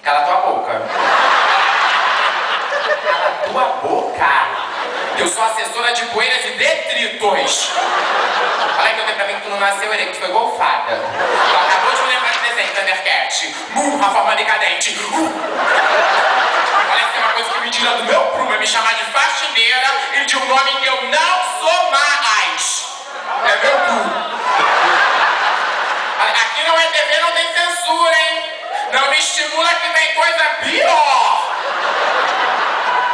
Cala tua boca. Cala tua boca. Eu sou assessora de poeiras e detritos. Fala aí que eu tenho pra mim que tu não nasceu ereto, tu foi golfada. Tu acabou de me lembrar de desenho, Thundercat. A forma decadente. Olha, se é uma coisa que me tira do meu prumo é me chamar de faxineira e de um nome que eu não sou mais. É meu cu. Aqui não é TV, não tem censura, hein? Não me estimula que vem coisa pior.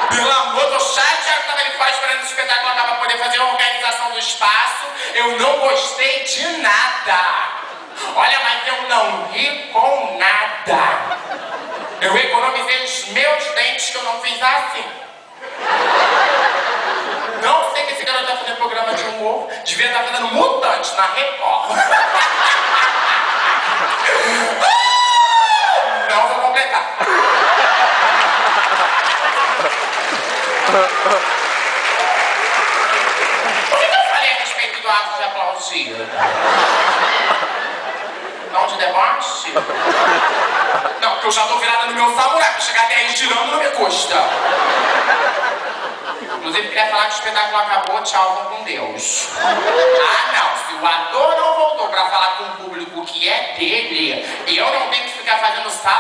Pelo amor, tô chateado quando ele faz esperando o espetáculo acabar pra poder fazer a organização do espaço. Eu não gostei de nada. Olha, mas eu não ri com nada. Eu economizei os meus dentes que eu não fiz assim. Não sei que esse garoto tá fazendo programa de humor. Devia estar fazendo Mutantes na Record. Não vou completar. O que eu falei a respeito do ato de aplaudir? Não, de deboche? Não, porque eu já tô virada no meu samurai, pra chegar até aí girando não me custa. Inclusive, queria falar que o espetáculo acabou, tchau, vão com Deus. Ah, não, se o ator não voltou pra falar com o público que é dele, eu não tenho que ficar fazendo sal